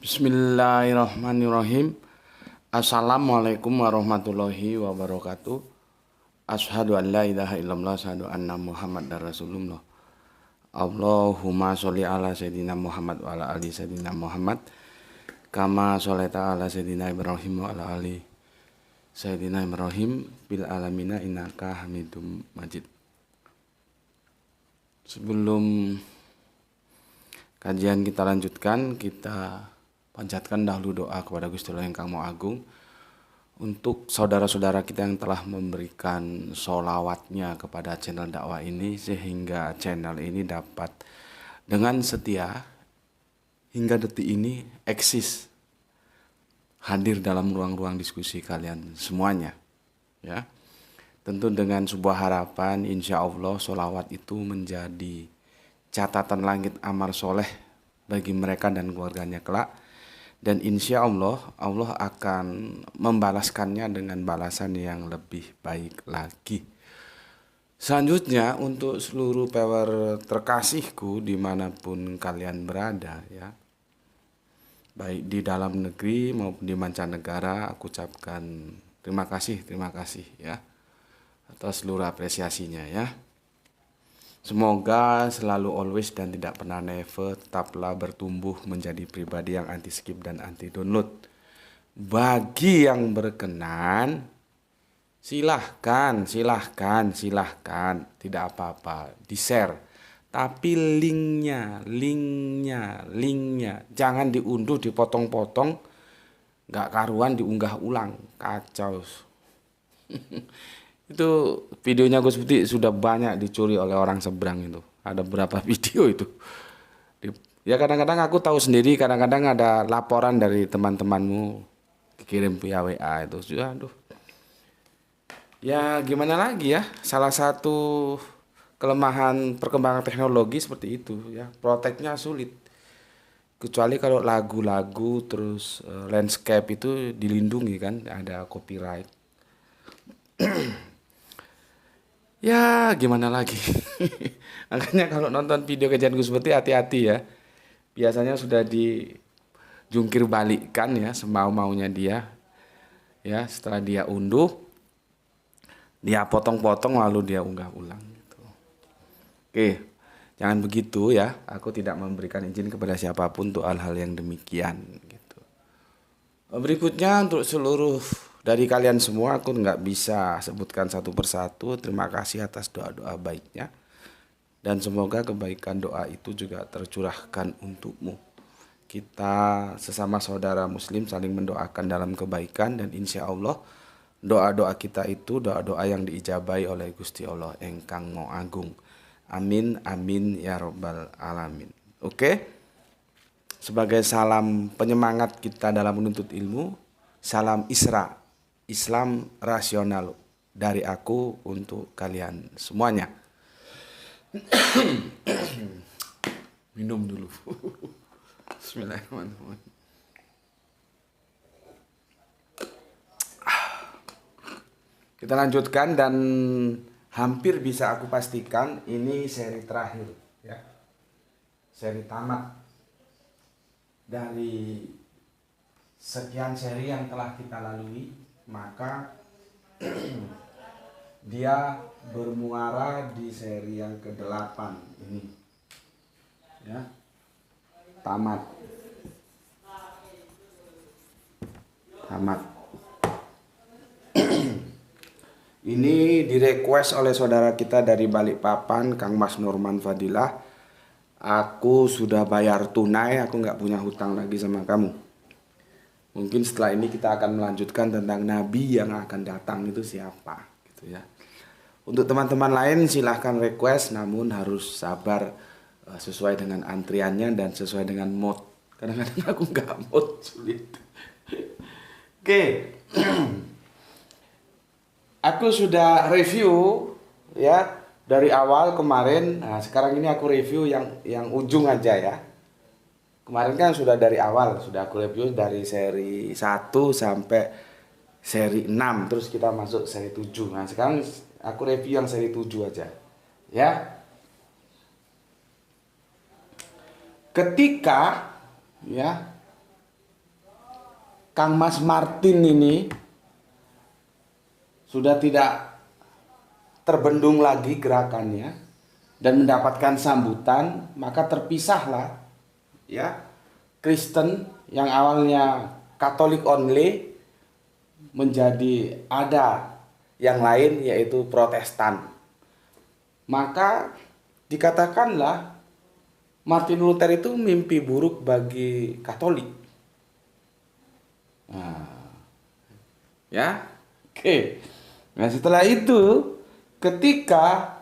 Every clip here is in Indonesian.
Bismillahirrahmanirrahim. Assalamualaikum warahmatullahi wabarakatuh. Asyhadu an la ilaha illallah, asyhadu anna Muhammadar Rasulullah. Allahumma sholli ala sayyidina Muhammad wa ala ali sayyidina Muhammad. Kama sholaita ala sayyidina Ibrahim wa ala ali sayyidina Ibrahim bil alamina innaka Hamidum Majid. Sebelum kajian kita lanjutkan, kita panjatkan dahulu doa kepada Gusti Allah yang Kang Maha Agung untuk saudara-saudara kita yang telah memberikan sholawatnya kepada channel dakwah ini, sehingga channel ini dapat dengan setia hingga detik ini eksis, hadir dalam ruang-ruang diskusi kalian semuanya, ya. Tentu dengan sebuah harapan, insya Allah sholawat itu menjadi catatan langit amal soleh bagi mereka dan keluarganya kelak. Dan insya Allah, Allah akan membalaskannya dengan balasan yang lebih baik lagi. Selanjutnya, untuk seluruh power terkasihku dimanapun kalian berada, ya, baik di dalam negeri maupun di mancanegara, aku ucapkan terima kasih ya, atas seluruh apresiasinya, ya. Semoga selalu always dan tidak pernah never tetaplah bertumbuh menjadi pribadi yang anti skip dan anti download. Bagi yang berkenan, silahkan, tidak apa-apa, di-share. Tapi linknya, jangan diunduh, dipotong-potong, gak karuan diunggah ulang, kacau. Itu videonya Gus Putih sudah banyak dicuri oleh orang seberang itu. Ada berapa video itu? Ya kadang-kadang aku tahu sendiri, kadang-kadang ada laporan dari teman-temanmu dikirim via WA itu. Sudah, aduh. Ya gimana lagi ya? Salah satu kelemahan perkembangan teknologi seperti itu ya. Proteknya sulit. Kecuali kalau lagu-lagu terus landscape itu dilindungi kan, ada copyright. Ya gimana lagi. Makanya kalau nonton video kajian Gus Putih hati-hati ya. Biasanya sudah dijungkir balikkan ya, semau-maunya dia. Ya, setelah dia unduh, dia potong-potong lalu dia unggah ulang gitu. Oke, jangan begitu ya. Aku tidak memberikan izin kepada siapapun untuk hal-hal yang demikian gitu. Berikutnya untuk seluruh dari kalian semua, aku nggak bisa sebutkan satu persatu. Terima kasih atas doa-doa baiknya. Dan semoga kebaikan doa itu juga tercurahkan untukmu. Kita sesama saudara muslim saling mendoakan dalam kebaikan. Dan insya Allah doa-doa kita itu doa-doa yang diijabahi oleh Gusti Allah Engkang Maha Agung. Amin, amin ya robbal alamin. Oke? Sebagai salam penyemangat kita dalam menuntut ilmu, salam Isra. Islam rasional dari aku untuk kalian semuanya. Minum dulu. Bismillahirrahmanirrahim. Kita lanjutkan dan hampir bisa aku pastikan ini seri terakhir ya. Seri tamat dari sekian seri yang telah kita lalui. Maka dia bermuara di seri yang ke-8 ini ya, tamat ini direquest oleh saudara kita dari Balikpapan, Kang Mas Norman Fadilah. Aku sudah bayar tunai, aku nggak punya hutang lagi sama kamu. Mungkin setelah ini kita akan melanjutkan tentang Nabi yang akan datang itu siapa gitu ya. Untuk teman-teman lain silahkan request, namun harus sabar sesuai dengan antriannya dan sesuai dengan mood. Kadang-kadang aku nggak mood, sulit. Oke. Aku sudah review ya dari awal kemarin. Nah, sekarang ini aku review yang ujung aja ya. Kemarin kan sudah dari awal, sudah aku review dari seri 1 sampai seri 6, terus kita masuk seri 7. Nah, sekarang aku review yang seri 7 aja. Ya. Ketika ya Kang Mas Martin ini sudah tidak terbendung lagi gerakannya dan mendapatkan sambutan, maka terpisahlah ya Kristen yang awalnya Katolik only menjadi ada yang lain yaitu Protestan. Maka dikatakanlah Martin Luther itu mimpi buruk bagi Katolik. Nah, ya, oke. Nah setelah itu, ketika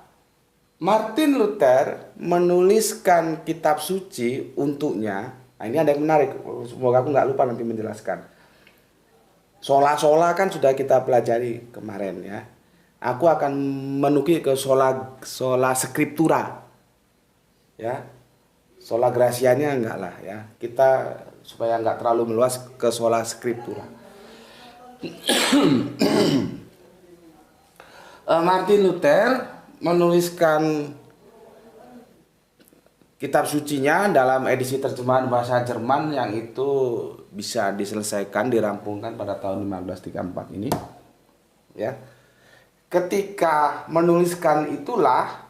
Martin Luther menuliskan kitab suci untuknya, nah ini ada yang menarik. Semoga aku nggak lupa nanti menjelaskan. Sola kan sudah kita pelajari kemarin ya. Aku akan menukil ke sola scriptura, ya. Sola Gracianya enggak lah ya. Kita supaya enggak terlalu meluas ke sola scriptura. Martin Luther menuliskan kitab sucinya dalam edisi terjemahan bahasa Jerman yang itu bisa diselesaikan, dirampungkan pada tahun 1534 ini. Ya. Ketika menuliskan itulah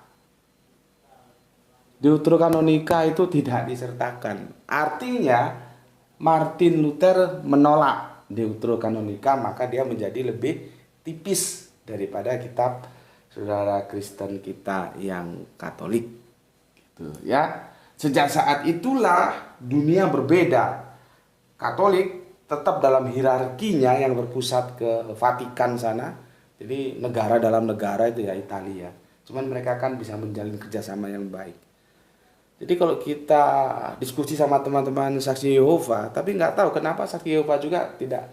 Deuterokanonika itu tidak disertakan. Artinya Martin Luther menolak Deuterokanonika, maka dia menjadi lebih tipis daripada kitab saudara Kristen kita yang Katolik. Gitu ya. Sejak saat itulah dunia berbeda. Katolik tetap dalam hierarkinya yang berpusat ke Vatikan sana. Jadi negara dalam negara itu ya Italia. Cuman mereka kan bisa menjalin kerjasama yang baik. Jadi kalau kita diskusi sama teman-teman saksi Yehova, tapi nggak tahu kenapa saksi Yehova juga tidak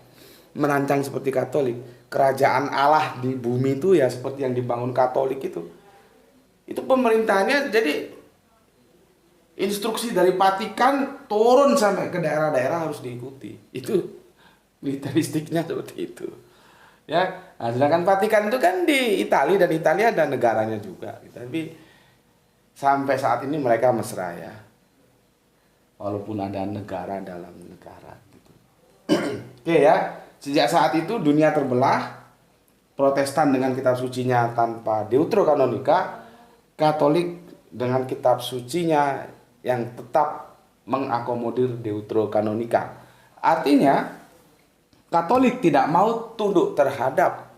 merancang seperti Katolik. Kerajaan Allah di bumi itu ya seperti yang dibangun Katolik itu. Itu pemerintahannya jadi instruksi dari Vatikan turun sampai ke daerah-daerah harus diikuti. Itu militeristiknya seperti itu. Ya, nah, sedangkan Vatikan itu kan di Italia dan Italia ada negaranya juga. Tapi sampai saat ini mereka mesra ya, walaupun ada negara dalam negara gitu. Oke ya, sejak saat itu dunia terbelah, Protestan dengan kitab sucinya tanpa Deuterokanonika, Katolik dengan kitab sucinya yang tetap mengakomodir Deuterokanonika. Artinya Katolik tidak mau tunduk terhadap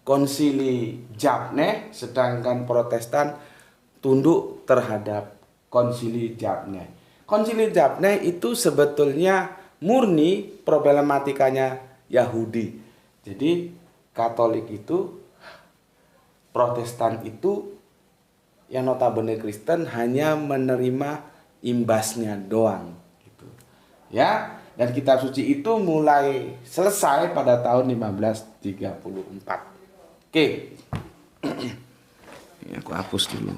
Konsili Jabne, sedangkan Protestan tunduk terhadap Konsili Jabne. Konsili Jabne itu sebetulnya murni problematikanya Yahudi. Jadi Katolik itu, Protestan itu, yang notabene Kristen hanya menerima imbasnya doang. Gitu. Ya, dan kitab suci itu mulai selesai pada tahun 1534. Oke. Ini aku hapus dulu.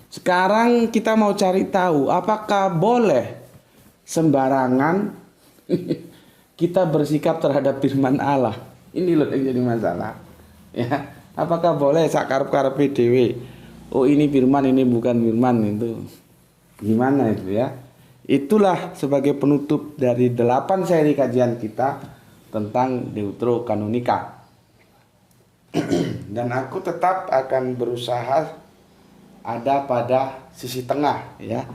Sekarang kita mau cari tahu apakah boleh sembarangan kita bersikap terhadap firman Allah. Ini loh yang jadi masalah. Ya, apakah boleh sakarep-karepe dhewe? Oh ini firman, ini bukan firman itu. Gimana itu ya? Itulah sebagai penutup dari 8 seri kajian kita tentang Deuterokanonika. Dan aku tetap akan berusaha ada pada sisi tengah ya.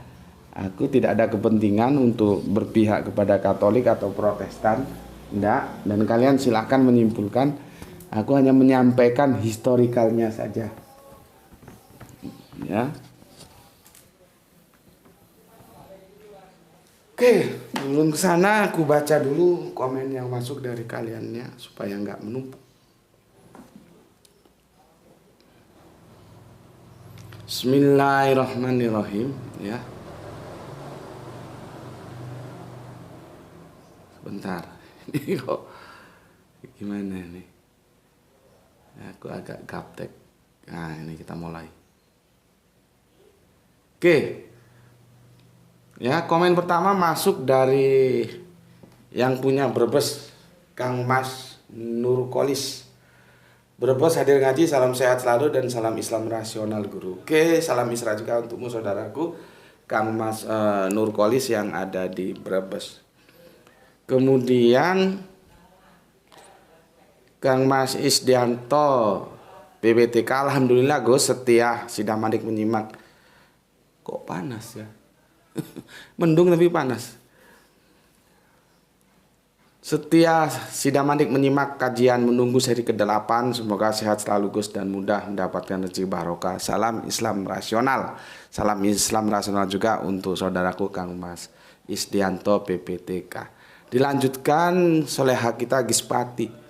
Aku tidak ada kepentingan untuk berpihak kepada Katolik atau Protestan, enggak. Dan kalian silakan menyimpulkan. Aku hanya menyampaikan historikalnya saja. Ya. Oke, sebelum ke sana aku baca dulu komen yang masuk dari kaliannya supaya enggak menumpuk. Bismillahirrahmanirrahim ya. Sebentar. Ini kok gimana nih? Aku agak gaptek. Nah, ini kita mulai. Oke. Ya, komen pertama masuk dari yang punya Brebes, Kang Mas Nurkolis. Brebes hadir ngaji, salam sehat selalu dan salam Islam rasional guru. Oke, salam Isra juga untukmu saudaraku. Kang Mas Nurkolis yang ada di Brebes. Kemudian Kang Mas Isdianto PPTK, alhamdulillah Gus setia sidang mandik menyimak. Kok panas ya? Mendung tapi panas. Setia sidang mandik menyimak kajian menunggu seri ke-8. Semoga sehat selalu Gus dan mudah mendapatkan rezeki barokah. Salam Islam rasional. Salam Islam rasional juga untuk saudaraku Kang Mas Isdianto PPTK. Dilanjutkan soleha kita Gispati.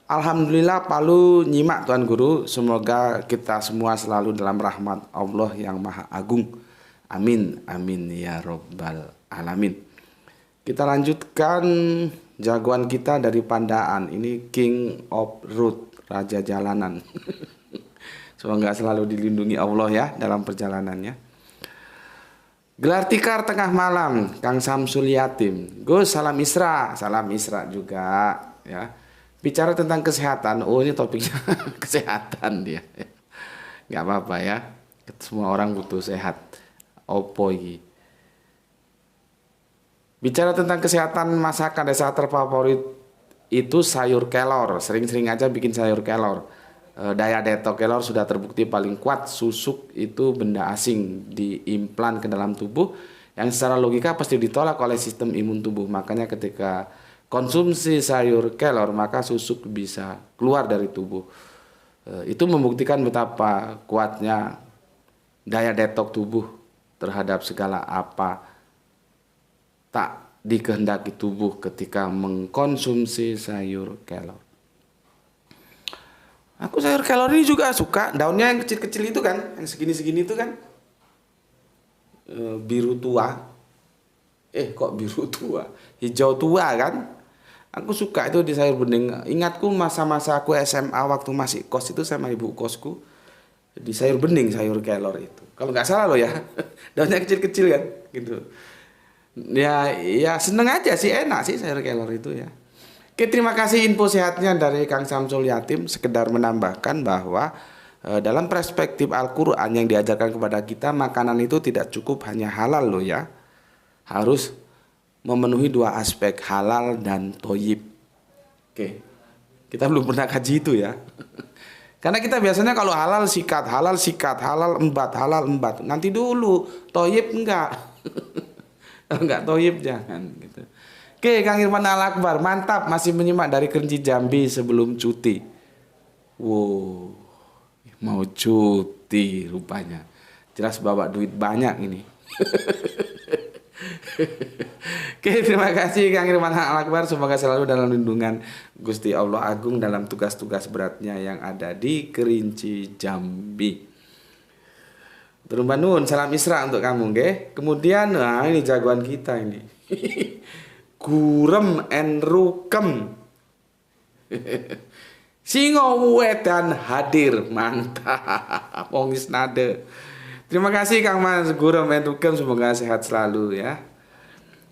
Alhamdulillah Palu nyimak Tuan Guru. Semoga kita semua selalu dalam rahmat Allah yang Maha Agung. Amin. Amin ya Rabbal Alamin. Kita lanjutkan jagoan kita dari Pandaan. Ini King of Road, Raja Jalanan. Semoga selalu dilindungi Allah ya dalam perjalanannya. Gelar tikar tengah malam, Kang Samsul Yatim. Gus, salam Isra. Salam Isra juga ya. Bicara tentang kesehatan, oh ini topiknya kesehatan dia. Nggak apa-apa ya, semua orang butuh sehat. Opo iki. Bicara tentang kesehatan, masakan desa terfavorit itu sayur kelor. Sering-sering aja bikin sayur kelor. Daya detok kelor sudah terbukti paling kuat. Susuk itu benda asing diimplan ke dalam tubuh yang secara logika pasti ditolak oleh sistem imun tubuh. Makanya ketika konsumsi sayur kelor maka susuk bisa keluar dari tubuh. Itu membuktikan betapa kuatnya daya detok tubuh terhadap segala apa tak dikehendaki tubuh ketika mengkonsumsi sayur kelor. Aku sayur kelor ini juga suka. Daunnya yang kecil-kecil itu kan, yang segini-segini itu kan, biru tua. Kok biru tua? Hijau tua kan? Aku suka itu di sayur bening. Ingatku masa-masa aku SMA waktu masih kos itu sama ibu kosku. Di sayur bening, sayur kelor itu. Kalau nggak salah loh ya. Daunnya kecil-kecil kan gitu. Ya seneng aja sih, enak sih sayur kelor itu ya. Oke, terima kasih info sehatnya dari Kang Samsul Yatim. Sekedar menambahkan bahwa dalam perspektif Al-Quran yang diajarkan kepada kita, makanan itu tidak cukup hanya halal loh ya. Harus memenuhi dua aspek, halal dan toyib. Oke, kita belum pernah kaji itu ya. Karena kita biasanya kalau halal sikat, halal embat. Nanti dulu, toyib enggak. Kalau enggak toyib jangan gitu. Oke, Kang Irfan Al-Akbar, mantap masih menyimak dari Kerinci Jambi sebelum cuti. Wow, mau cuti rupanya. Jelas bawa duit banyak ini. Oke, terima kasih Kang Irfan Al-Akbar. Semoga selalu dalam lindungan Gusti Allah Agung dalam tugas-tugas beratnya yang ada di Kerinci Jambi. Turun Bandung, salam Isra untuk kamu, nggih. Kemudian, nah ini jagoan kita ini. Gurem en rukem. Singo wedan hadir, mantap. Wong nade. Terima kasih Kang Mas Gurem en rukem, semoga sehat selalu ya.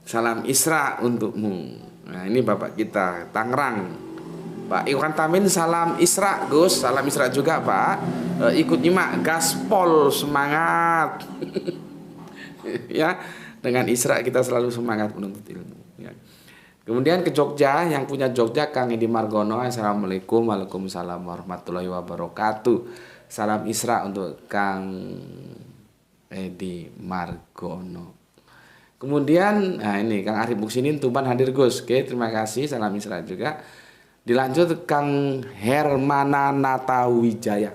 Salam Isra untukmu. Nah ini bapak kita Tangerang, Pak Iwan Tamin. Salam Isra Gus, salam Isra juga Pak. Ikut nyimak gaspol, semangat. Ya, dengan Isra kita selalu semangat menuntut ilmu ya. Kemudian ke Jogja, yang punya Jogja Kang Edi Margono. Assalamualaikum. Waalaikumsalam warahmatullahi wabarakatuh. Salam Isra untuk Kang Edi Margono. Kemudian, nah ini Kang Arif Buksinin Tuban hadir Gus. Oke, terima kasih. Salam Isra juga. Dilanjut Kang Hermana Nata Wijaya.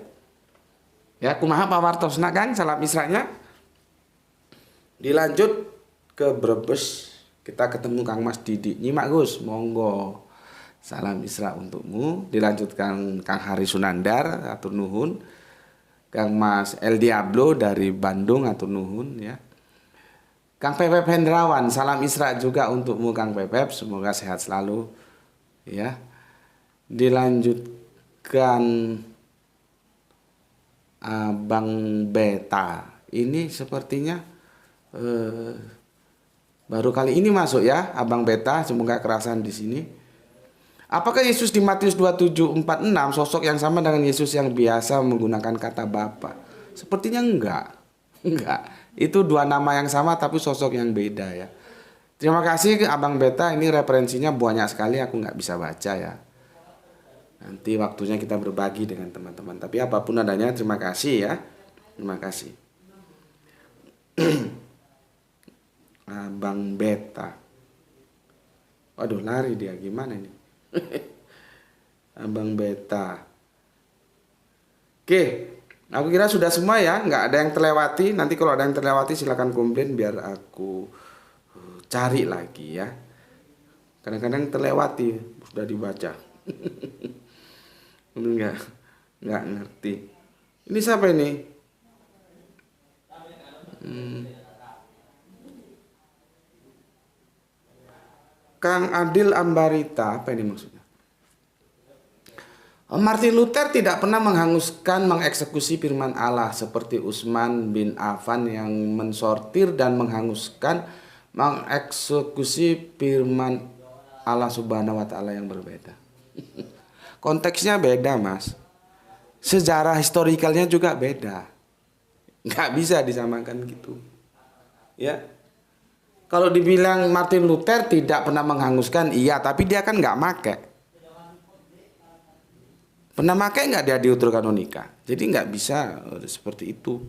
Ya, kumaha Pak Wartosna Kang, salam Isranya. Dilanjut ke Brebes. Kita ketemu Kang Mas Didi. Nyimak Gus, monggo. Salam Isra untukmu. Dilanjutkan Kang Hari Sunandar, atur nuhun. Kang Mas El Diablo dari Bandung, atur nuhun ya. Kang Pepep Hendrawan, salam Isra juga untukmu Kang Pepep, semoga sehat selalu ya. Dilanjutkan Abang Beta, ini sepertinya baru kali ini masuk ya Abang Beta, semoga kerasan di sini. Apakah Yesus di Matius 27:46 sosok yang sama dengan Yesus yang biasa menggunakan kata Bapa? Sepertinya enggak. Itu dua nama yang sama tapi sosok yang beda ya. Terima kasih Abang Beta, ini referensinya banyak sekali aku nggak bisa baca ya. Nanti waktunya kita berbagi dengan teman-teman. Tapi apapun adanya terima kasih ya. Terima kasih. Abang Beta. Waduh lari dia gimana ini. Abang Beta. Oke, aku kira sudah semua ya. Nggak ada yang terlewati. Nanti kalau ada yang terlewati silakan komplain biar aku cari lagi ya. Kadang-kadang terlewati sudah dibaca. Nggak ngerti. Ini siapa ini? Kang Adil Ambarita, apa ini maksudnya? Martin Luther tidak pernah menghanguskan, mengeksekusi firman Allah seperti Utsman bin Affan yang mensortir dan menghanguskan, mengeksekusi firman Allah Subhanahu wa taala yang berbeda. Konteksnya beda, Mas. Sejarah historikalnya juga beda. Nggak bisa disamakan gitu. Ya. Kalau dibilang Martin Luther tidak pernah menghanguskan, iya, tapi dia kan nggak make. Pernah make nggak dia di Utrokanonika? Jadi nggak bisa seperti itu.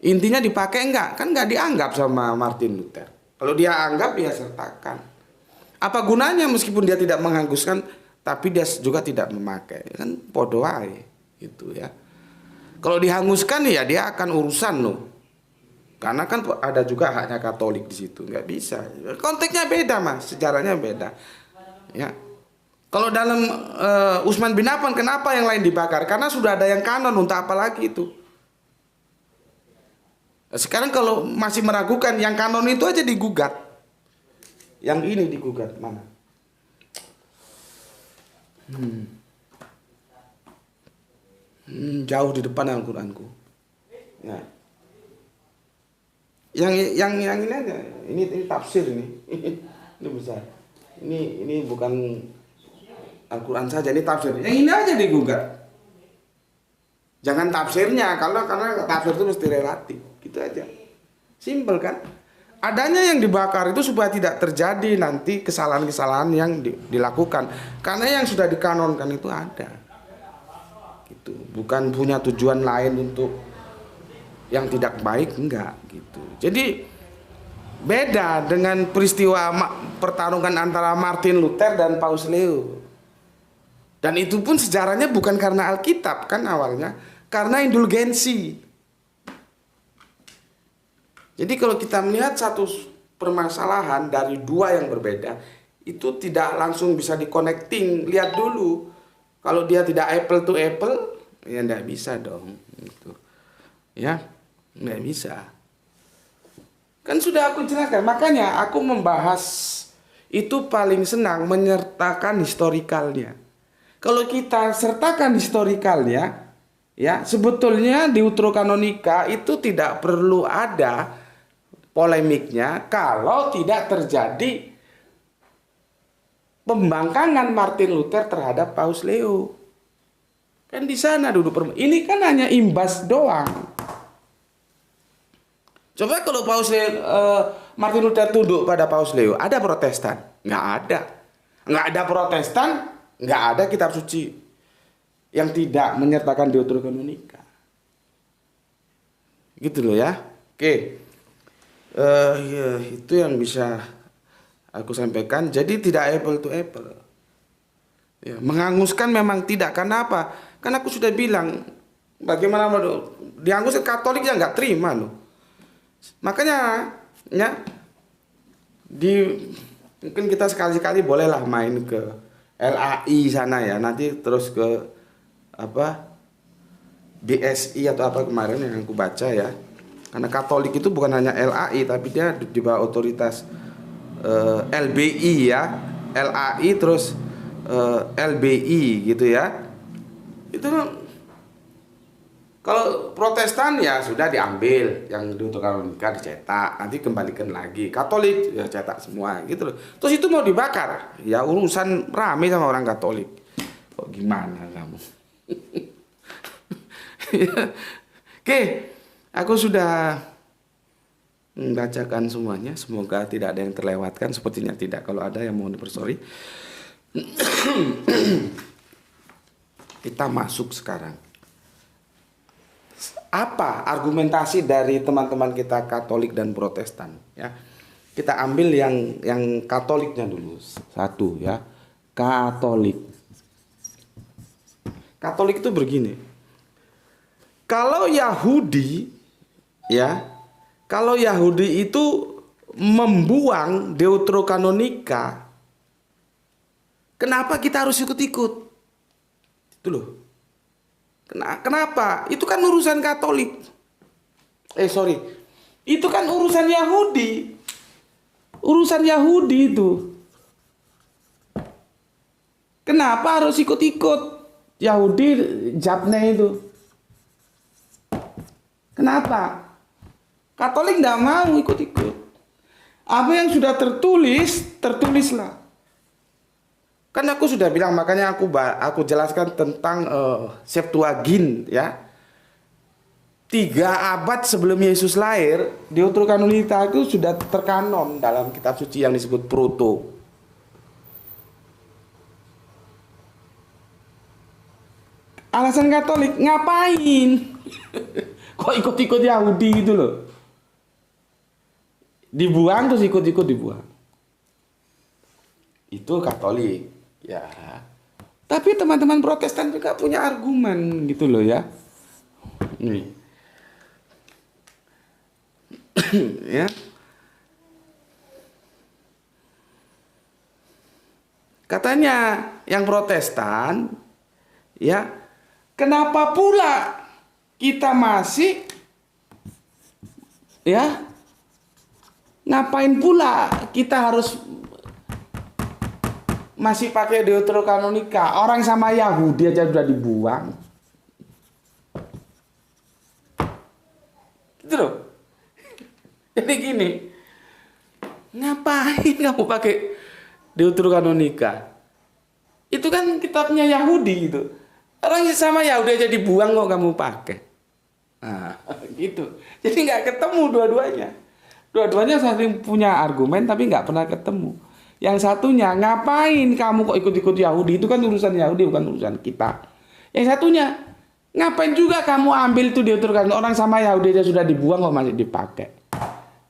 Intinya dipakai nggak? Kan nggak dianggap sama Martin Luther. Kalau dia anggap, dia sertakan. Apa gunanya meskipun dia tidak menghanguskan, tapi dia juga tidak memakai? Kan podo wae gitu ya. Kalau dihanguskan ya dia akan urusan loh. Karena kan ada juga haknya Katolik di situ, nggak bisa. Konteksnya beda Mas, sejarahnya beda. Ya. Kalau dalam Utsman bin Affan, kenapa yang lain dibakar? Karena sudah ada yang kanon, untuk apa lagi itu? Sekarang kalau masih meragukan, yang kanon itu aja digugat. Yang ini digugat mana? Jauh di depan Al-Qur'anku. Ya. Yang ini aja, ini tafsir ini. Ini besar. Ini bukan Al-Qur'an saja, ini tafsir. Yang ini aja digugat. Jangan tafsirnya, karena tafsir itu mesti relatif, gitu aja. Simpel kan? Adanya yang dibakar itu supaya tidak terjadi nanti kesalahan-kesalahan yang dilakukan. Karena yang sudah dikanonkan itu ada. Gitu. Bukan punya tujuan lain untuk yang tidak baik, enggak gitu. Jadi beda dengan peristiwa pertarungan antara Martin Luther dan Paus Leo. Dan itu pun sejarahnya bukan karena Alkitab kan awalnya, karena indulgensi. Jadi kalau kita melihat satu permasalahan dari dua yang berbeda, itu tidak langsung bisa di-connecting. Lihat dulu. Kalau dia tidak apple to apple, ya enggak bisa dong gitu. Ya. Nggak bisa. Kan sudah aku jelaskan. Makanya aku membahas itu paling senang menyertakan historikalnya. Kalau kita sertakan historikalnya, ya sebetulnya di Utrokanonika itu tidak perlu ada polemiknya kalau tidak terjadi pembangkangan Martin Luther terhadap Paus Leo. Kan di sana dulu. Ini kan hanya imbas doang. Coba kalau Martin Luther tunduk pada Paus Leo, ada Protestan? Nggak ada. Nggak ada Protestan, nggak ada kitab suci yang tidak menyertakan Deuterokanonika. Gitu loh ya. Oke. Ya, itu yang bisa aku sampaikan. Jadi tidak apple to apple. Ya, menghanguskan memang tidak. Karena apa? Karena aku sudah bilang, bagaimana dihanguskan Katolik yang nggak terima loh. Makanya ya mungkin kita sekali-sekali bolehlah main ke LAI sana ya, nanti terus ke apa BSI atau apa kemarin yang aku baca ya. Karena Katolik itu bukan hanya LAI tapi dia di bawah otoritas LBI ya, LAI terus LBI gitu ya. Itu kalau Protestan ya sudah diambil, yang Deuterokanonika dicetak, nanti kembalikan lagi. Katolik ya cetak semua gitu loh. Terus itu mau dibakar, ya urusan rame sama orang Katolik. Kok gimana kamu? Oke, Aku sudah membacakan semuanya, semoga tidak ada yang terlewatkan, sepertinya tidak. Kalau ada yang mohon dipersori. Kita masuk sekarang. Apa argumentasi dari teman-teman kita Katolik dan Protestan? Ya, kita ambil yang Katoliknya dulu. Satu ya, Katolik. Katolik itu begini. Kalau Yahudi, ya, kalau Yahudi itu membuang Deuterokanonika, kenapa kita harus ikut-ikut? Itu loh. Kenapa? Itu kan urusan Katolik. Itu kan urusan Yahudi. Urusan Yahudi itu. Kenapa harus ikut-ikut? Yahudi Japne itu. Kenapa? Katolik tidak mau ikut-ikut. Apa yang sudah tertulis, tertulislah. Kan aku sudah bilang, makanya aku jelaskan tentang Septuagint ya. 3 abad sebelum Yesus lahir, Deuterokanonika itu sudah terkanon dalam kitab suci yang disebut Proto. Alasan Katolik, ngapain? Kok ikut-ikut Yahudi gitu loh. Dibuang terus ikut-ikut dibuang. Itu Katolik, ya. Tapi teman-teman Protestan juga punya argumen gitu loh ya. Nih. Ya. Katanya yang Protestan, ya, kenapa pula kita masih, ya, ngapain pula kita harus masih pakai Deuterokanonika? Orang sama Yahudi aja sudah dibuang. Gitu loh. Jadi gini, ngapain kamu pakai Deuterokanonika? Itu kan kitabnya Yahudi gitu. Orang sama Yahudi aja dibuang kok kamu pakai. Nah, gitu. Jadi nggak ketemu dua-duanya. Dua-duanya saling punya argumen tapi nggak pernah ketemu. Yang satunya, ngapain kamu kok ikut-ikut Yahudi? Itu kan urusan Yahudi, bukan urusan kita. Yang satunya, ngapain juga kamu ambil itu Deuterokanonika? Orang sama Yahudi aja sudah dibuang kok masih dipakai.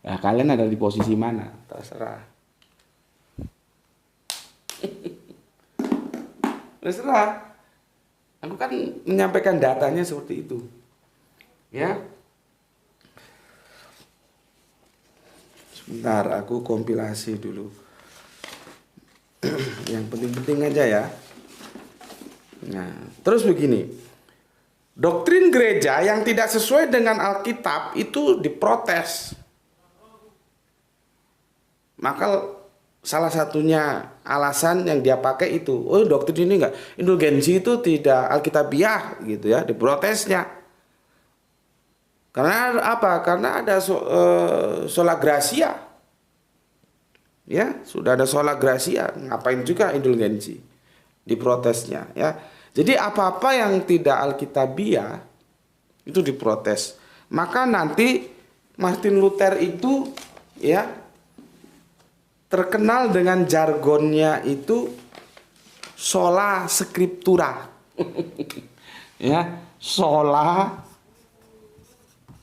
Nah, kalian ada di posisi mana? Terserah. Terserah. Aku kan menyampaikan datanya seperti itu. Ya. Sebentar, aku kompilasi dulu. Yang penting-penting aja ya. Nah, terus begini. Doktrin gereja yang tidak sesuai dengan Alkitab itu diprotes. Maka salah satunya alasan yang dia pakai itu, oh doktrin ini enggak, indulgensi itu tidak alkitabiah gitu ya, diprotesnya. Karena apa? Karena ada sola gratia. Ya, sudah ada sola gratia, ngapain juga indulgensi? Diprotesnya ya. Jadi apa-apa yang tidak alkitabiah itu diprotes. Maka nanti Martin Luther itu ya terkenal dengan jargonnya itu sola scriptura. Ya, sola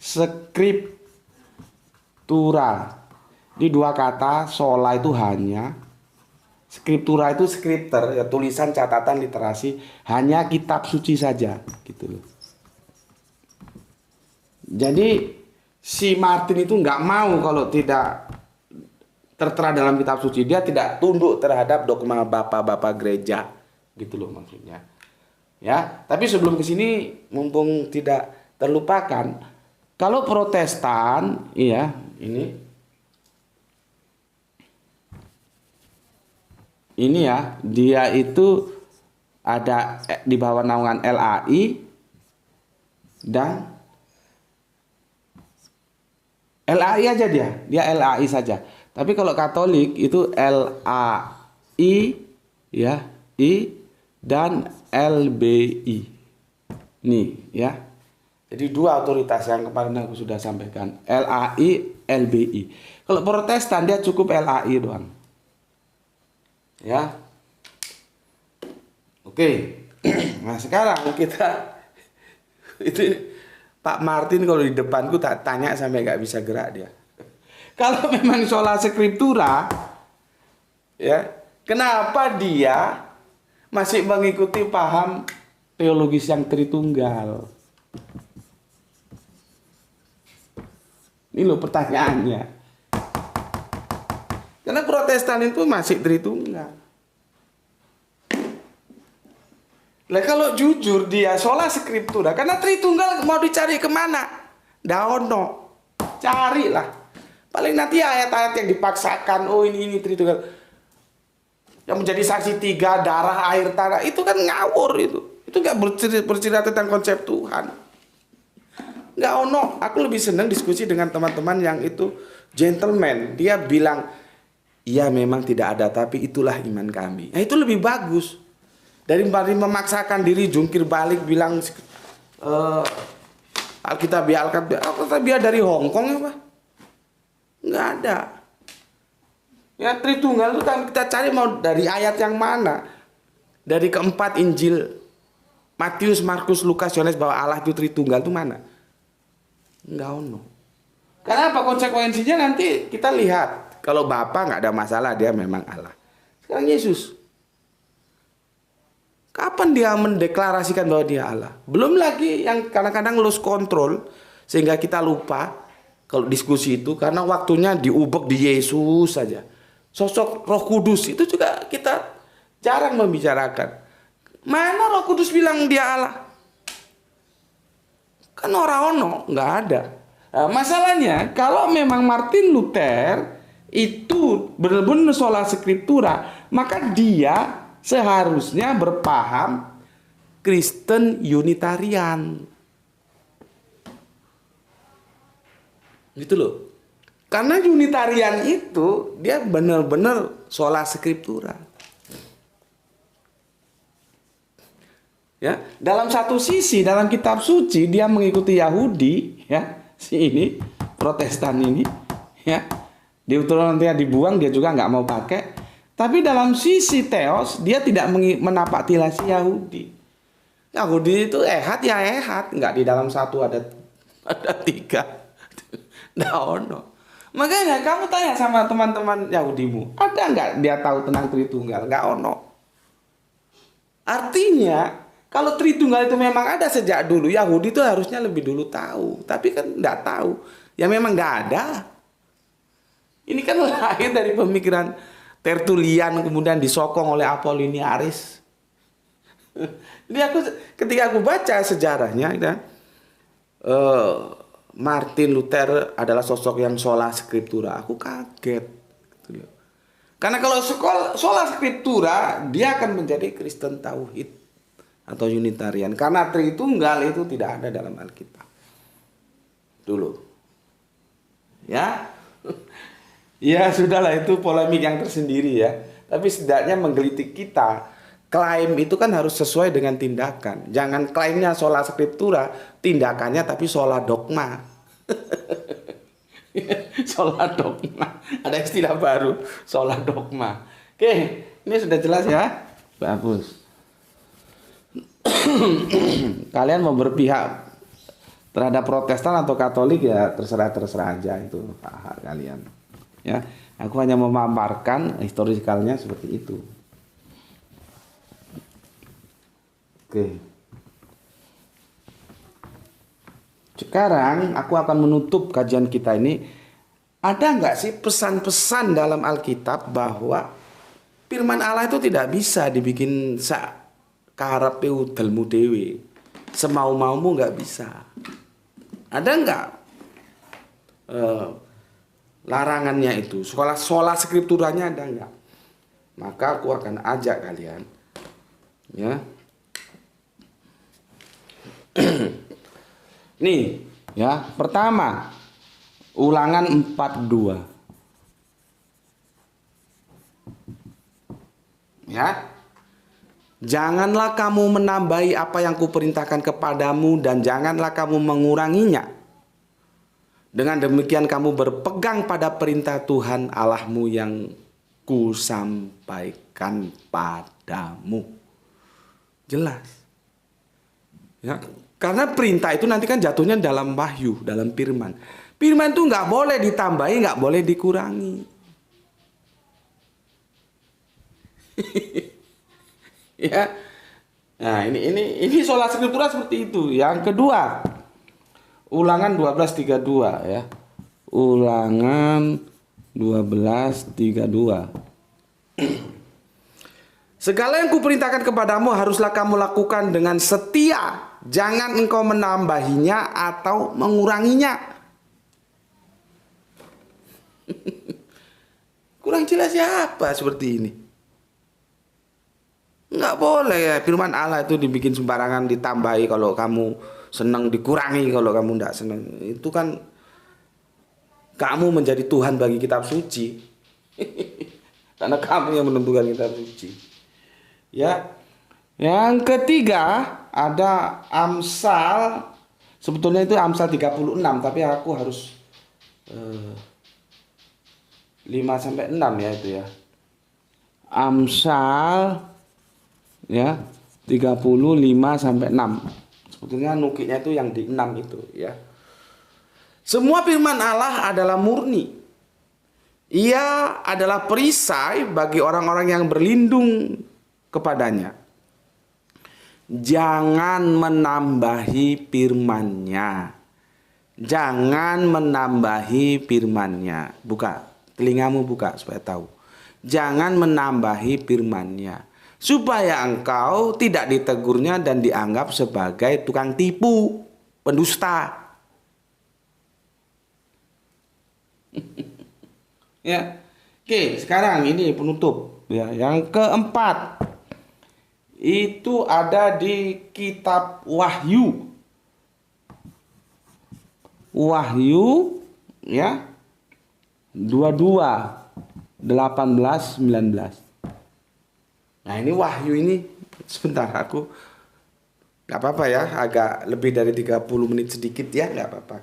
scriptura. Di 2 kata, sola itu hanya, scriptura itu scripter, ya tulisan, catatan, literasi, hanya kitab suci saja, gitu loh. Jadi si Martin itu nggak mau kalau tidak tertera dalam kitab suci, dia tidak tunduk terhadap dogma bapak-bapak gereja, gitu loh maksudnya. Ya, tapi sebelum ke sini mumpung tidak terlupakan, kalau Protestan, iya, ini ya, dia itu ada di bawah naungan LAI dan LAI aja dia LAI saja. Tapi kalau Katolik itu LAI ya, I dan LBI. Nih ya. Jadi dua otoritas yang kemarin aku sudah sampaikan, LAI, LBI. Kalau Protestan dia cukup LAI doang. Ya. Oke. Nah, sekarang kita itu Pak Martin kalau di depanku tak tanya sampai nggak bisa gerak dia. Kalau memang sola scriptura, ya, kenapa dia masih mengikuti paham teologis yang Tritunggal? Ini loh pertanyaannya. Karena Protestan itu masih Tritunggal. Nah, kalau jujur dia sola scriptura, karena Tritunggal mau dicari kemana? Daono, carilah. Paling nanti ayat-ayat yang dipaksakan, oh ini Tritunggal. Yang menjadi saksi 3, darah, air, tanah, itu kan ngawur itu. Itu nggak bercerita tentang konsep Tuhan. Nggak ono. Aku lebih senang diskusi dengan teman-teman yang itu gentleman. Dia bilang, iya memang tidak ada, tapi itulah iman kami. Nah itu lebih bagus. Daripada memaksakan diri jungkir balik bilang Alkitabiah dari Hongkong apa? Nggak ada. Ya Tritunggal itu kan kita cari mau dari ayat yang mana? Dari keempat Injil Matius, Markus, Lukas, Yohanes bahwa Allah itu Tritunggal itu mana? Nggak ono. Karena apa konsekuensinya nanti kita lihat. Kalau Bapa nggak ada masalah, dia memang Allah. Sekarang Yesus, kapan dia mendeklarasikan bahwa dia Allah? Belum lagi yang kadang-kadang lose control sehingga kita lupa kalau diskusi itu karena waktunya diubek di Yesus saja. Sosok Roh Kudus itu juga kita jarang membicarakan. Mana Roh Kudus bilang dia Allah? Kan orang ono, nggak ada. Nah, masalahnya kalau memang Martin Luther itu benar-benar sola scriptura, maka dia seharusnya berpaham Kristen Unitarian. Gitu loh. Karena Unitarian itu dia benar-benar sola scriptura. Ya, dalam satu sisi dalam kitab suci dia mengikuti Yahudi, ya, si ini Protestan ini, ya. Deuteronomi dibuang dia juga nggak mau pakai. Tapi dalam sisi teos dia tidak menapaktilasi Yahudi. Yahudi itu ehad ya ehad, nggak di dalam satu ada 3. Nggak ono. Makanya kamu tanya sama teman-teman Yahudimu, ada nggak dia tahu tentang Tritunggal? Nggak ono. Artinya kalau Tritunggal itu memang ada sejak dulu, Yahudi itu harusnya lebih dulu tahu. Tapi kan nggak tahu. Ya memang nggak ada. Ini kan lahir dari pemikiran Tertullian kemudian disokong oleh Apollinaris. Jadi ketika aku baca sejarahnya, ya, Martin Luther adalah sosok yang sola scriptura. Aku kaget. Karena kalau sola scriptura, dia akan menjadi Kristen Tauhid atau Unitarian. Karena Tritunggal itu tidak ada dalam Alkitab. Dulu. Ya. Ya sudahlah, itu polemik yang tersendiri ya. Tapi setidaknya menggelitik kita. Klaim itu kan harus sesuai dengan tindakan. Jangan klaimnya sola scriptura, tindakannya tapi sola dogma. Sola dogma. Ada istilah baru, sola dogma. Oke, ini sudah jelas ya? Bagus. Kalian mau berpihak terhadap Protestan atau Katolik ya terserah aja, itu hak kalian. Ya, aku hanya memaparkan historikalnya seperti itu. Oke. Sekarang aku akan menutup kajian kita ini. Ada nggak sih pesan-pesan dalam Alkitab bahwa firman Allah itu tidak bisa dibikin karepe udelmu dewe, semau-maumu nggak bisa. Ada nggak larangannya itu? Sola scripturanya ada nggak? Maka aku akan ajak kalian, ya. Nih, ya, pertama Ulangan 42. Ya. Janganlah kamu menambahi apa yang kuperintahkan kepadamu dan janganlah kamu menguranginya. Dengan demikian kamu berpegang pada perintah Tuhan Allahmu yang kusampaikan padamu. Jelas. Ya, karena perintah itu nanti kan jatuhnya dalam wahyu, dalam firman. Firman itu nggak boleh ditambahi, nggak boleh dikurangi. Ya, nah ini sola scriptura seperti itu. Yang kedua, Ulangan 12:32 ya. Ulangan 12:32. Segala yang kuperintahkan kepadamu haruslah kamu lakukan dengan setia. Jangan engkau menambahinya atau menguranginya. Kurang jelas siapa seperti ini? Nggak boleh ya, firman Allah itu dibikin sembarangan, ditambahi kalau kamu senang, dikurangi kalau kamu tidak senang. Itu kan kamu menjadi Tuhan bagi kitab suci. Karena kamu yang menentukan kitab suci. Ya. Yang ketiga ada Amsal. Sebetulnya itu Amsal 36, tapi aku harus 5-6 ya itu ya. Amsal ya 35-6. Sebetulnya nukiknya itu yang di 6 itu ya. Semua firman Allah adalah murni. Ia adalah perisai bagi orang-orang yang berlindung kepadanya. Jangan menambahi firman-Nya. Jangan menambahi firman-Nya. Buka telingamu, buka supaya tahu. Jangan menambahi firman-Nya, supaya engkau tidak ditegurnya dan dianggap sebagai tukang tipu, pendusta. Ya. Oke, sekarang ini penutup ya. Yang keempat itu ada di kitab Wahyu. Wahyu ya 22:18-19. Nah ini Wahyu ini, sebentar aku, gak apa-apa ya, agak lebih dari 30 menit sedikit ya, gak apa-apa.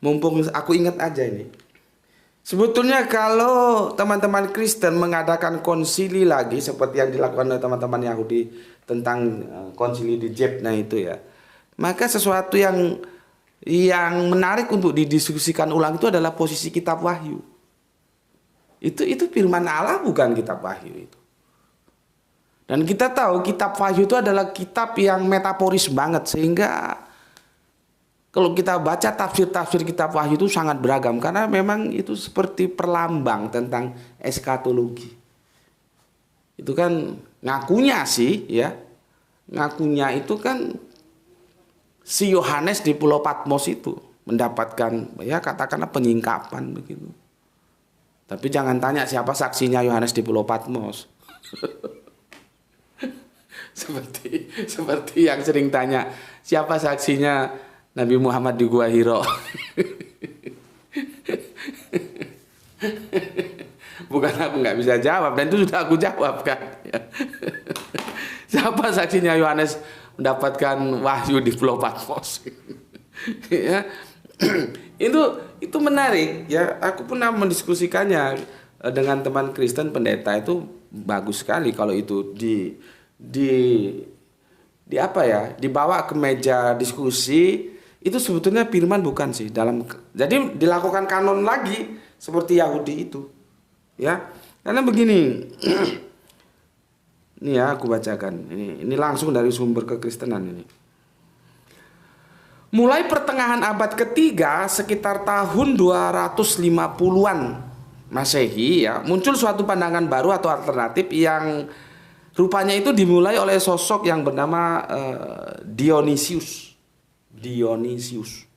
Mumpung aku ingat aja ini. Sebetulnya kalau teman-teman Kristen mengadakan konsili lagi, seperti yang dilakukan oleh teman-teman Yahudi tentang konsili di Jepna itu ya, maka sesuatu yang menarik untuk didiskusikan ulang itu adalah posisi kitab Wahyu. Itu firman Allah, bukan kitab Wahyu itu. Dan kita tahu kitab Wahyu itu adalah kitab yang metaforis banget, sehingga kalau kita baca tafsir-tafsir kitab Wahyu itu sangat beragam, karena memang itu seperti perlambang tentang eskatologi. Itu kan ngakunya sih ya. Ngakunya itu kan si Yohanes di Pulau Patmos itu mendapatkan ya katakanlah penyingkapan begitu. Tapi jangan tanya siapa saksinya Yohanes di Pulau Patmos. Seperti yang sering tanya, siapa saksinya Nabi Muhammad di Gua Hiro? Bukan aku nggak bisa jawab, dan itu sudah aku jawab kan. Siapa saksinya Yohanes mendapatkan wahyu di Pulau Patmos? Ya. Itu menarik ya. Aku pernah mendiskusikannya dengan teman Kristen pendeta. Itu bagus sekali kalau itu di apa ya, dibawa ke meja diskusi. Itu sebetulnya firman bukan sih jadi dilakukan kanon lagi seperti Yahudi itu ya. Karena begini. Ini ya aku bacakan, ini langsung dari sumber kekristenan ini. Mulai pertengahan abad ketiga sekitar tahun 250-an Masehi ya, muncul suatu pandangan baru atau alternatif yang rupanya itu dimulai oleh sosok yang bernama Dionysius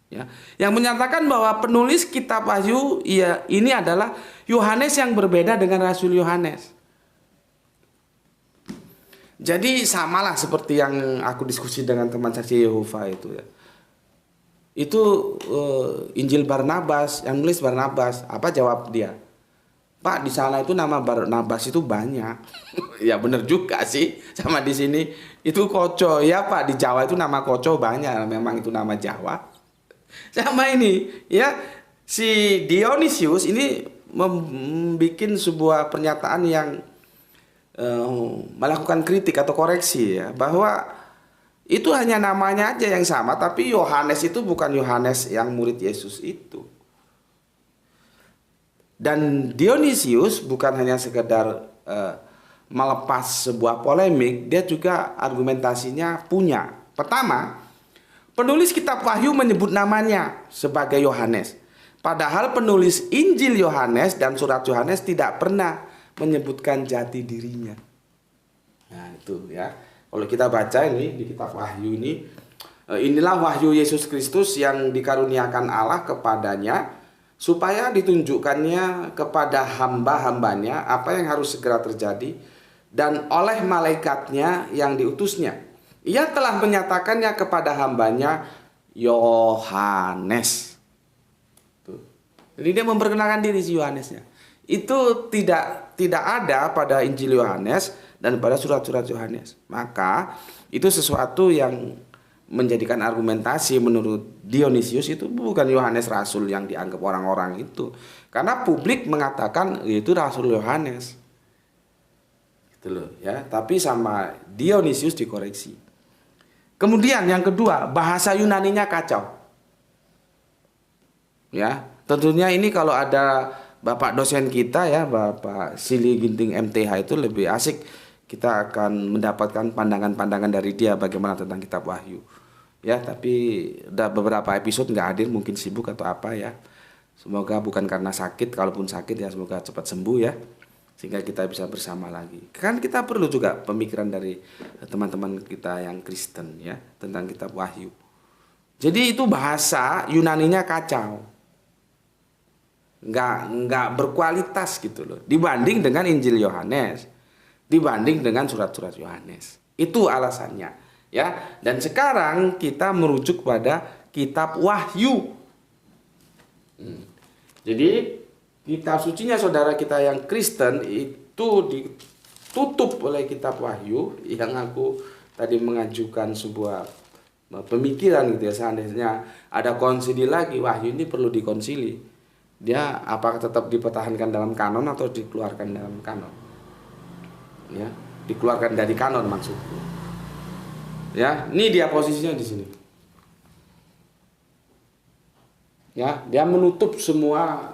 ya, yang menyatakan bahwa penulis kitab Wahyu ini adalah Yohanes yang berbeda dengan Rasul Yohanes. Jadi samalah seperti yang aku diskusi dengan teman saksi Yehova itu ya. Itu Injil Barnabas, yang nulis Barnabas. Apa jawab dia? Pak, di sana itu nama Barnabas itu banyak. Ya bener juga sih. Sama di sini itu Koco. Ya Pak, di Jawa itu nama Koco banyak. Memang itu nama Jawa. Sama ini, ya. Si Dionysius ini membuat sebuah pernyataan yang melakukan kritik atau koreksi ya, bahwa itu hanya namanya aja yang sama, tapi Yohanes itu bukan Yohanes yang murid Yesus itu. Dan Dionysius bukan hanya sekedar melepas sebuah polemik, dia juga argumentasinya punya. Pertama, penulis kitab Wahyu menyebut namanya sebagai Yohanes. Padahal penulis Injil Yohanes dan surat Yohanes tidak pernah menyebutkan jati dirinya. Nah itu ya. Kalau kita baca ini di kitab Wahyu ini, inilah wahyu Yesus Kristus yang dikaruniakan Allah kepadanya, supaya ditunjukkannya kepada hamba-hambanya apa yang harus segera terjadi, dan oleh malaikatnya yang diutusnya. Ia telah menyatakannya kepada hambanya Yohanes. Jadi dia memperkenalkan diri si Yohanesnya. Itu tidak ada pada Injil Yohanes dan pada surat-surat Yohanes. Maka itu sesuatu yang menjadikan argumentasi menurut Dionysius itu bukan Yohanes Rasul yang dianggap orang-orang itu. Karena publik mengatakan itu Rasul Yohanes. Gitu loh ya. Tapi sama Dionysius dikoreksi. Kemudian yang kedua, bahasa Yunaninya kacau. Ya, tentunya ini kalau ada Bapak dosen kita ya, Bapak Sili Ginting MTH, itu lebih asik. Kita akan mendapatkan pandangan-pandangan dari dia bagaimana tentang kitab Wahyu. Ya, tapi udah beberapa episode nggak hadir, mungkin sibuk atau apa ya. Semoga bukan karena sakit, kalaupun sakit ya semoga cepat sembuh ya. Sehingga kita bisa bersama lagi. Kan kita perlu juga pemikiran dari teman-teman kita yang Kristen ya tentang kitab Wahyu. Jadi itu bahasa Yunaninya kacau. Nggak berkualitas gitu loh. Dibanding dengan Injil Yohanes, dibanding dengan surat-surat Yohanes. Itu alasannya ya. Dan sekarang kita merujuk pada kitab Wahyu. Jadi kitab sucinya saudara kita yang Kristen itu ditutup oleh kitab Wahyu, yang aku tadi mengajukan sebuah pemikiran gitu ya, seandainya ada konsili lagi, Wahyu ini perlu dikonsili. Dia apakah tetap dipertahankan dalam kanon atau dikeluarkan dalam kanon? Ya, dikeluarkan dari kanon maksudku. Ya, ini dia posisinya di sini. Ya, dia menutup semua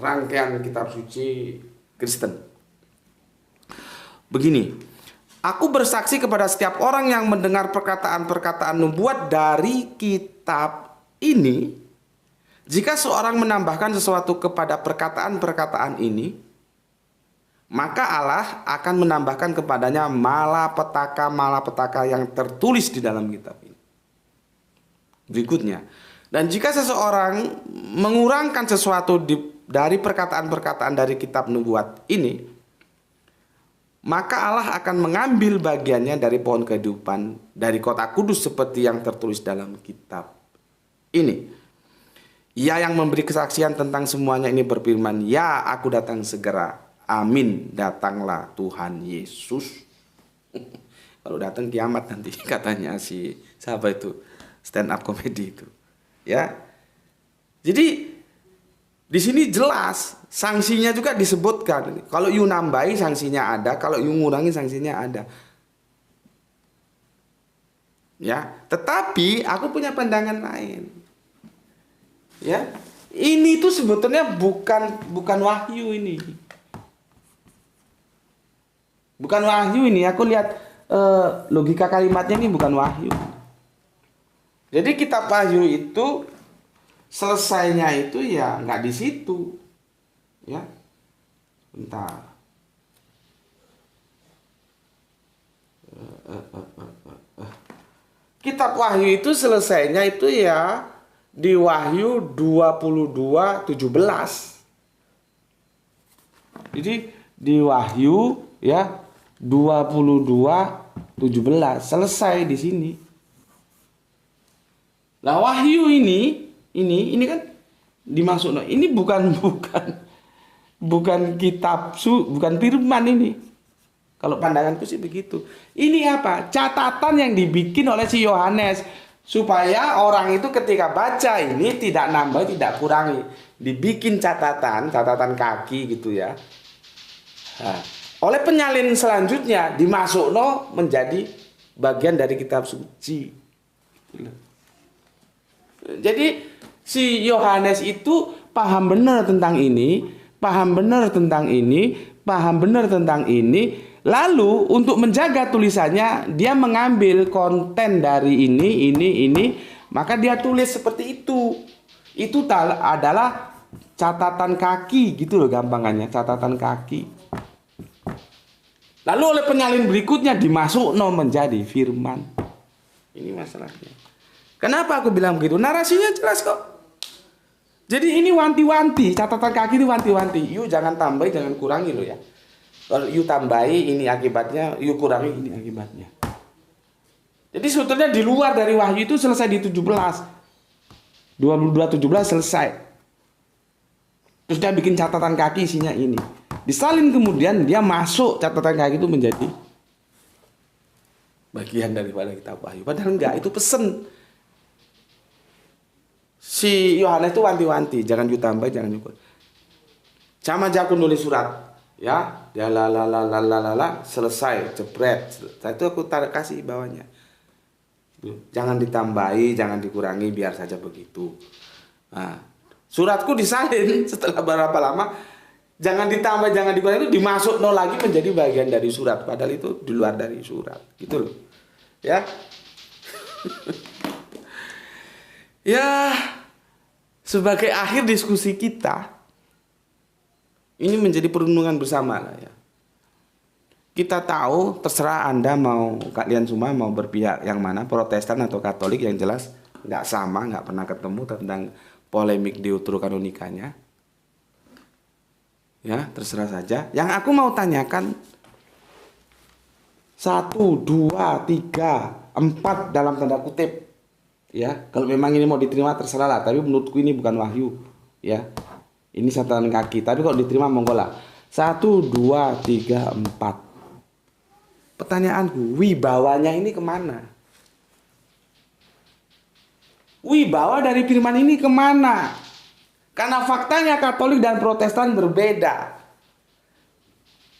rangkaian kitab suci Kristen. Begini, aku bersaksi kepada setiap orang yang mendengar perkataan-perkataan nubuat dari kitab ini, jika seorang menambahkan sesuatu kepada perkataan-perkataan ini, maka Allah akan menambahkan kepadanya malapetaka-malapetaka yang tertulis di dalam kitab ini. Berikutnya, dan jika seseorang mengurangkan sesuatu dari perkataan-perkataan dari kitab nubuat ini, maka Allah akan mengambil bagiannya dari pohon kehidupan, dari kota kudus seperti yang tertulis dalam kitab ini. Ia yang memberi kesaksian tentang semuanya ini berfirman, ya aku datang segera. Amin, datanglah Tuhan Yesus. Kalau datang kiamat nanti katanya si siapa itu, stand up comedy itu. Ya. Jadi di sini jelas sanksinya juga disebutkan. Kalau you nambahi sanksinya ada, kalau you ngurangi sanksinya ada. Ya, tetapi aku punya pandangan lain. Ya, ini tuh sebetulnya bukan wahyu ini. Bukan wahyu ini. Aku lihat logika kalimatnya ini bukan wahyu. Jadi kitab Wahyu itu selesainya itu ya nggak di situ. Ya, bentar. Kitab Wahyu itu selesainya itu ya di Wahyu 22:17. Jadi di Wahyu ya 22:17 selesai di sini. Nah, Wahyu ini kan dimaksud, ini bukan bukan kitab bukan firman ini. Kalau pandanganku sih begitu. Ini apa? Catatan yang dibikin oleh si Yohanes supaya orang itu ketika baca ini tidak nambah, tidak kurangi. Dibikin catatan kaki gitu ya. Nah, oleh penyalin selanjutnya dimasukno menjadi bagian dari kitab suci. Jadi si Yohanes itu paham benar tentang ini, paham benar tentang ini, paham benar tentang ini. Lalu untuk menjaga tulisannya dia mengambil konten dari ini, maka dia tulis seperti itu. Itu adalah catatan kaki gitu loh gampangannya, catatan kaki. Lalu oleh penyalin berikutnya dimasukno menjadi firman. Ini masalahnya. Kenapa aku bilang begitu? Narasinya jelas kok. Jadi ini wanti-wanti, catatan kaki ini wanti-wanti. Yuk jangan tambahi, jangan kurangi loh ya. Kalau you tambahi ini akibatnya, you kurangi ini akibatnya. Jadi sebetulnya di luar dari wahyu itu selesai di 17. 22:17 selesai. Terus dia bikin catatan kaki isinya ini. Disalin kemudian dia masuk catatan kaki itu menjadi bagian daripada kitab wahyu. Padahal enggak, itu pesen. Si Yohanes itu wanti-wanti, jangan you tambah, jangan you kurangi. Sama aja aku nulis surat. Ya, dia selesai, jebret. Itu aku kasih bawahnya. Jangan ditambahi, jangan dikurangi, biar saja begitu. Nah, suratku disalin setelah berapa lama, jangan ditambah, jangan dikurangi itu dimasuk lagi menjadi bagian dari surat. Padahal itu di luar dari surat, gitu loh. Ya. Ya, sebagai akhir diskusi kita. Ini menjadi perenungan bersama lah ya. Kita tahu terserah Anda mau, kalian semua mau berpihak yang mana, Protestan atau Katolik, yang jelas nggak sama, nggak pernah ketemu tentang polemik deuterokanonikanya. Ya, terserah saja. Yang aku mau tanyakan 1, 2, 3, 4 dalam tanda kutip. Ya, kalau memang ini mau diterima terserah lah, tapi menurutku ini bukan wahyu, ya. Ini catatan kaki, tapi kalau diterima monggo lah. 1, 2, 3, 4. Pertanyaanku, wibawanya ini kemana? Wibawa dari firman ini kemana? Karena faktanya Katolik dan Protestan berbeda.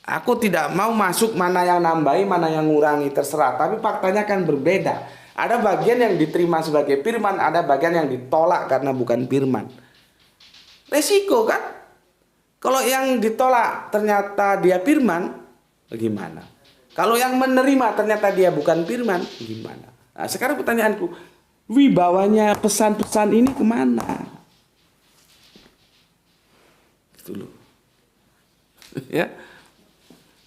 Aku tidak mau masuk mana yang nambahi, mana yang ngurangi, terserah. Tapi faktanya kan berbeda. Ada bagian yang diterima sebagai firman, ada bagian yang ditolak karena bukan firman. Resiko kan? Kalau yang ditolak ternyata dia firman, gimana? Kalau yang menerima ternyata dia bukan firman, gimana? Nah, sekarang pertanyaanku, wibawanya pesan-pesan ini kemana? Gitu loh. Ya,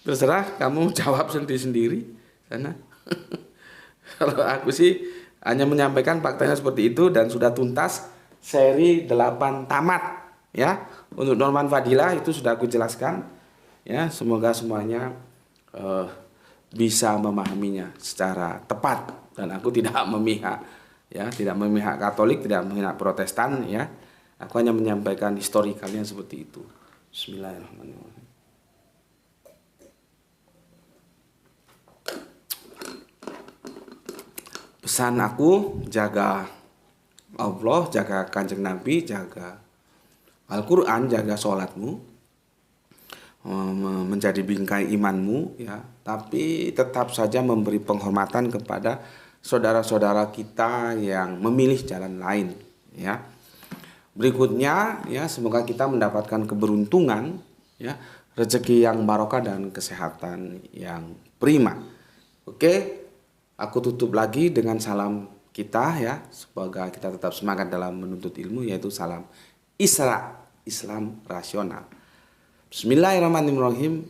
terserah kamu jawab sendiri-sendiri sana. Kalau aku sih hanya menyampaikan faktanya seperti itu dan sudah tuntas seri 8 tamat. Ya, untuk Norman Fadilah itu sudah aku jelaskan. Ya, semoga semuanya bisa memahaminya secara tepat dan aku tidak memihak, ya, tidak memihak Katolik, tidak memihak Protestan, ya. Aku hanya menyampaikan historikalnya seperti itu. Bismillahirrahmanirrahim. Pesan aku, jaga Allah, jaga Kanjeng Nabi, jaga Al-Quran, jaga sholatmu, menjadi bingkai imanmu, ya. Tapi tetap saja memberi penghormatan kepada saudara-saudara kita yang memilih jalan lain, ya. Berikutnya, ya, semoga kita mendapatkan keberuntungan, ya, rezeki yang barokah dan kesehatan yang prima. Oke, aku tutup lagi dengan salam kita, ya, semoga kita tetap semangat dalam menuntut ilmu, yaitu salam Islam rasional. Bismillahirrahmanirrahim.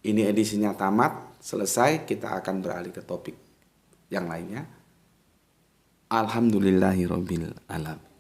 Ini edisinya tamat, selesai, kita akan beralih ke topik yang lainnya. Alhamdulillahirabbil alamin.